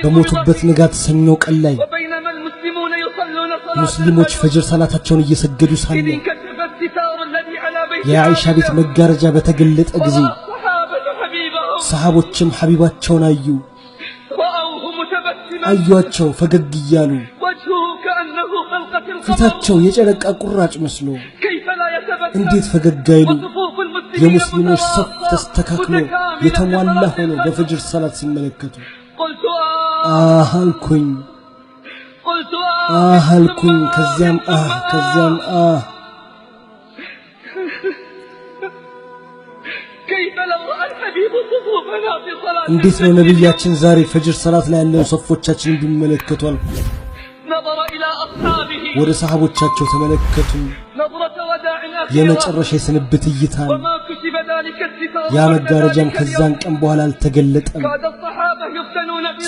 በሞቱበት ንጋት ሰኞ ቀን ላይ ሙስሊሞች ፈጅር ሰላታቸውን እየሰገዱ ሳለ የአኢሻ ቤት መጋረጃ በተገለጠ ጊዜ ሰሃቦችም ሐቢባቸውን አዩአቸው ፈገግ እያሉ ፊታቸው የጨረቃ ቁራጭ መስሎ እንዴት ፈገግ አይሉ የሙስሊሞች ሰፍ ተስተካክሎ የተሟላ ሆኖ በፈጅር ሰላት ሲመለከቱ አልኩኝ ከዚያም እንዴት ነው ነብያችን ዛሬ ፈጅር ሰላት ላይ ያለው ሰፎቻችን ቢመለከቷል ወደ ሰሃቦቻቸው ተመለከቱ የመጨረሻ የስንብት እይታን ያ መጋረጃም ከዛን ቀን በኋላ አልተገለጠም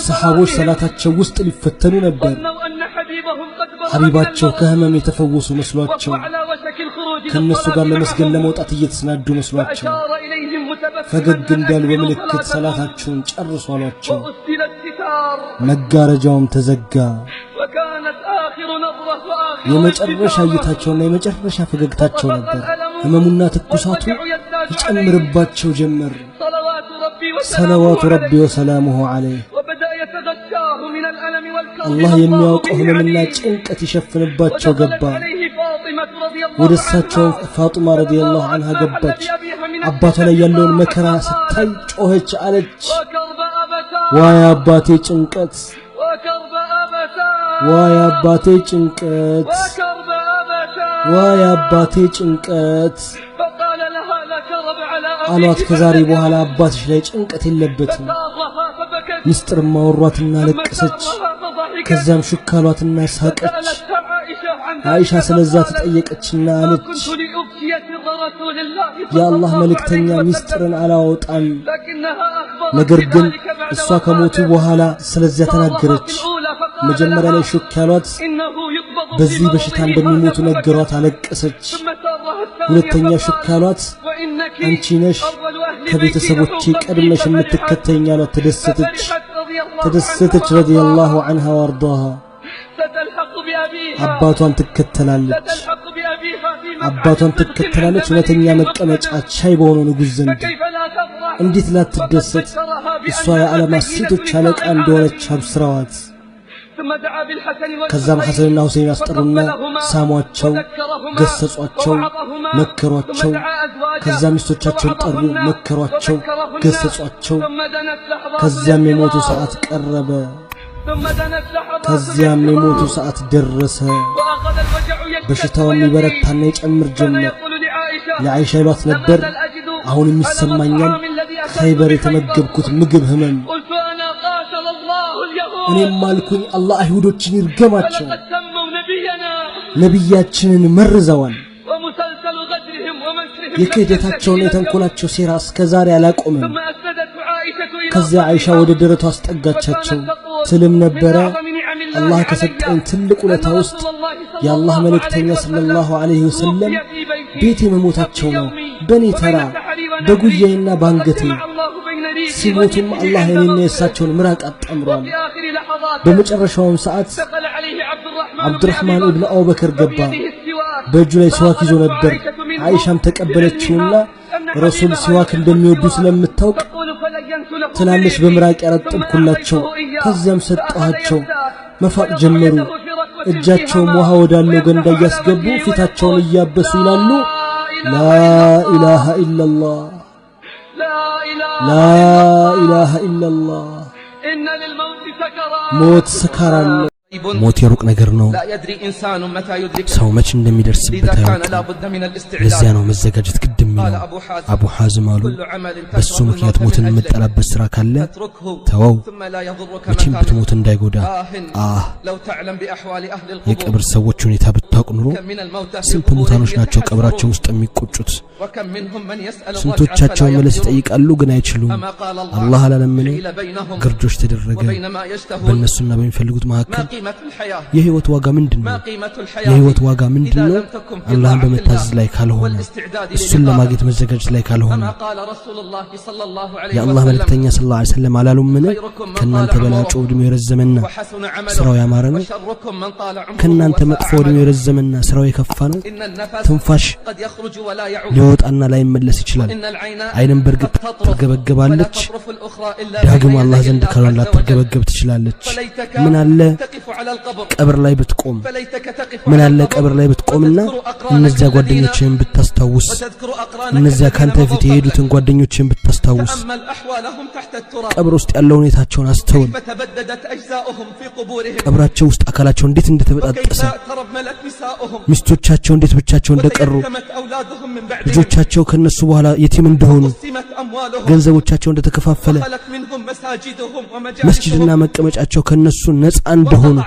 ሰሃቦች ሰላታቸው ውስጥ ሊፈተኑ ነበር ሐቢባቸው ከህመም የተፈወሱ መስሏቸው ከነሱ ጋር ለመስገድ ለመውጣት እየተሰናዱ መስሏቸው ፈገግ እንዳሉ በመልእክት ሰላታቸውን ጨርሱ አሏቸው መጋረጃውም ተዘጋ የመጨረሻ እይታቸውና የመጨረሻ ፈገግታቸው ነበር ህመሙና ትኩሳቱ ይጨምርባቸው ጀመር ሰለዋቱ ረቢ ወሰላሙሁ ዐለይሂ አላህ የሚያውቀው ህመምና ጭንቀት ይሸፍንባቸው ገባ ወደሳቸው ፋጡማ ረዲየላሁ ዐንሃ ገባች አባቷ ላይ ያለውን መከራ ስታይ ጮኸች አለች ዋይ አባቴ ጭንቀት አሏት ከዛሬ በኋላ አባትሽ ላይ ጭንቀት የለበትም ሚስጥር ማወሯትና ለቀሰች ከዛም ሹካሏትና ሳቀች አይሻ ስለዛ ተጠየቀችና አለች የአላህ መልእክተኛ ሚስጥርን አላወጣም ነገር ግን እሷ ከሞቱ በኋላ ስለዚያ ተናገረች መጀመሪያ ላይ ሹካሏት በዚህ በሽታ እንደሚሞቱ ነገሯት አለቀሰች ሁለተኛ ሹካሏት አንቺ ነሽ ከቤተሰቦቼ ቀድመሽ የምትከተይኝ አሏት ተደሰተች ረዲየላሁ ዐንሃ ወአርዳሃ አባቷን ትከተላለች ሁለተኛ መቀመጫ ቻይ በሆነው ንጉስ ዘንድ እንዴት ላትደሰት እሷ የዓለማት ሴቶች አለቃ እንደሆነች አብስረዋት ከዛም ሐሰንና ሁሴን አስጠሩና ሳሟቸው ገሰጿቸው መከሯቸው ከዛም ሚስቶቻቸውን ጠሩ መከሯቸው ገሰጿቸው ከዛም የሞቱ ሰዓት ቀረበ ከዚያም የሞቱ ሰዓት ደረሰ በሽታው ይበረታና ይጨምር ጀመር ለአኢሻ ይሏት ነበር አሁንም ይሰማኛል ኸይበር የተመገብኩት ምግብ ህመም እኔም ማልኩኝ አላህ አይሁዶችን ይርገማቸው ነብያችንን መርዘዋል የክህደታቸውና የተንኮላቸው ሴራ እስከዛሬ አላቆመም ከዚያ አይሻ ወደ ደረቷ አስጠጋቻቸው ትልም ነበረ አላህ ከሰጠኝ ትልቅ ውለታ ውስጥ የአላህ መልእክተኛ ሰለላሁ ዐለይሂ ወሰለም ቤቴ መሞታቸው ነው በኔ ተራ በጉያዬና ባንገቴ ሲሞቱም አላህ የኔና የሳቸውን ምራቅ አጣምሯል በመጨረሻውም ሰዓት አብዱራህማን ኢብኑ አቡበከር ገባ በእጁ ላይ ሲዋክ ይዞ ነበር አይሻም ተቀበለችውና ረሱል ሲዋክ እንደሚወዱ ስለምታውቅ ትናንሽ በምራቅ ያረጠብኩላቸው ከዚያም ሰጣቸው መፋቅ ጀመሩ እጃቸውም ውሃ ወዳለው ገንዳ እያስገቡ ፊታቸውን እያበሱ ይላሉ ላ ኢላሃ ኢላላህ ሞት ስካራል ሞት የሩቅ ነገር ነው ሰው መች እንደሚደርስበት አያውቅም ለዚያ ነው መዘጋጀት ግድ የሚለው አቡ ሐዝም አሉ በሱ ምክንያት ሞትን የምጠላበት ስራ ካለ ተወው መቼም ብትሞት እንዳይጎዳ የቀብር ሰዎች ሁኔታ ብታውቅ ኑሮ ስንት ሙታኖች ናቸው ቀብራቸው ውስጥ የሚቆጩት ስንቶቻቸው መለስ ይጠይቃሉ ግን አይችሉም አላህ አላለምነው ግርዶሽ ተደረገ በእነሱና በሚፈልጉት መካከል የህይወት ዋጋ ምንድነው የህይወት ዋጋ ምንድነው አላህን በመታዘዝ ላይ ካልሆነ እሱን ለማግኘት መዘጋጀት ላይ ካልሆነ የአላህ መልእክተኛ ሰለላሁ ዐለይሂ ወሰለም አላሉም ምን ከናንተ በላጩ እድሜ የረዘመና ስራው ያማረ ነው ከናንተ መጥፎ እድሜ የረዘመና ስራው የከፋ ነው ትንፋሽ ሊወጣና ላይ መለስ ይችላል አይንም በርግጥ ትገበገባለች ዳግም አላህ ዘንድ ካላላ ትገበገብ ትችላለች ምን አለ ቀብር ላይ ብትቆም ምን አለ ቀብር ላይ ብትቆምና እነዚያ ጓደኞችን ብታስታውስ እነዚያ ካንተ ፊት የሄዱትን ጓደኞችን ብታስታውስ ቀብር ውስጥ ያለው ሁኔታቸውን አስተውል ቀብራቸው ውስጥ አካላቸው እንዴት እንደተበጣጠሰ ሚስቶቻቸው እንዴት ብቻቸው እንደቀሩ ልጆቻቸው ከነሱ በኋላ የቲም እንደሆኑ ገንዘቦቻቸው እንደተከፋፈለ መስጂድና መቀመጫቸው ከነሱ ነፃ እንደሆኑ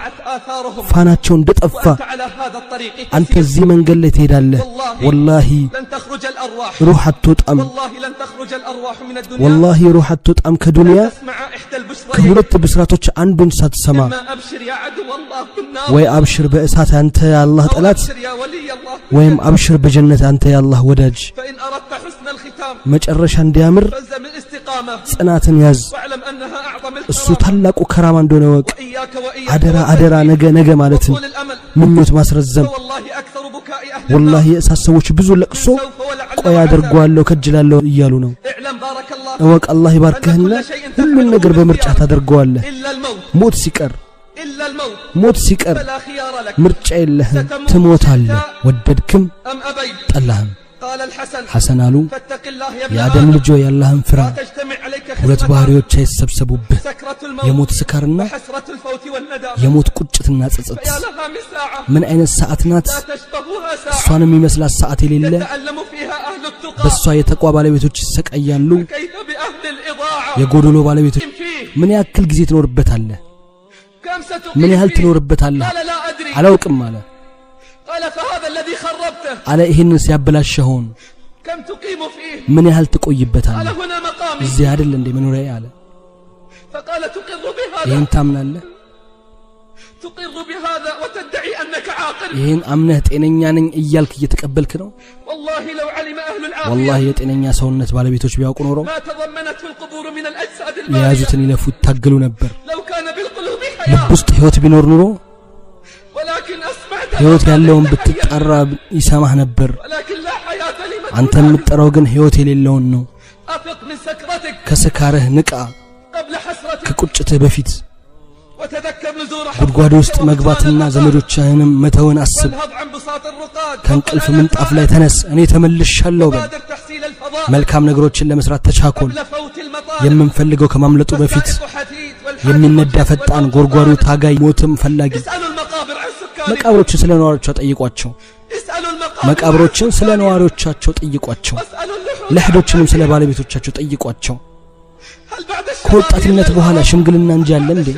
ፋናቸው እንደጠፋ አንተ እዚህ መንገድ ላይ ትሄዳለህ ወላሂ روح አትወጣም ወላሂ روح አትወጣም ከዱንያ ከሁለት ብስራቶች አንዱን ሳትሰማ ወይ አብሽር በእሳት አንተ የአላህ ጠላት ወይም አብሽር በጀነት አንተ የአላህ ወዳጅ መጨረሻ እንዲያምር ጽናትን ያዝ እሱ ታላቁ ከራማ እንደሆነ ወቅ አደራ አደራ ነገ ማለትን ምኞት ማስረዘም ወላሂ የእሳት ሰዎች ብዙ ለቅሶ ቆይ አድርጓለሁ ከጅላለሁ እያሉ ነው ወቅ አላህ ይባርክህና ሁሉን ነገር በምርጫ ታደርገዋለህ ሞት ሲቀር ምርጫ የለህም ትሞታለህ ወደድክም ጠላህም حسن አሉ የአደም ልጅ ያላህን ፍራ ሁለት ባህሪዎች አይሰብሰቡብህ የሞት ስካርና የሞት ቁጭትና ጸጸት ምን አይነት ሰዓት ናት እሷንም ይመስላል ሰዓት የሌለ በሷ የተቋ ባለቤቶች ይሰቃያሉ የጎዶሎ ባለቤቶች ምን ያክል ጊዜ ትኖርበታለህ ምን ያህል ትኖርበታለህ አላውቅም አለ على إهن سيابلاشهون من يهل تقويبت على الزيادة اللي منو رأي على فقال تقر بهذا إهن تامنا الله تقر بهذا وتدعي أنك عاقل إهن أمنهت إنني إيالك يتقبل كنو والله لو علم أهل العافية والله يتإنني سونت بالي بيتوش بياكون ورو ما تضمنته القبور من الأجساد ليازوتني لفوت تقلوا نبر لو كان بالقلوب حياة لبست حيوت بنور نورو ولكن أسمعت ሕይወት ያለውን ብትጠራ ይሰማህ ነበር አንተ የምትጠራው ግን ሕይወት የሌለውን ነው ከስካርህ ንቃ ከቁጭትህ በፊት ጉድጓድ ውስጥ መግባትና ዘመዶችህንም መተውን አስብ ከእንቅልፍ ምንጣፍ ላይ ተነስ እኔ ተመልሻለሁ በል መልካም ነገሮችን ለመስራት ተቻኮል የምንፈልገው ከማምለጡ በፊት የሚነዳ ፈጣን ጎርጓሩ ታጋይ ሞትም ፈላጊ መቃብሮችን ስለ ነዋሪዎቻቸው ጠይቋቸው መቃብሮችን ስለ ነዋሪዎቻቸው ጠይቋቸው ለህዶችንም ስለ ባለቤቶቻቸው ጠይቋቸው ከወጣትነት በኋላ ሽምግልና እንጂ ያለ እንዴ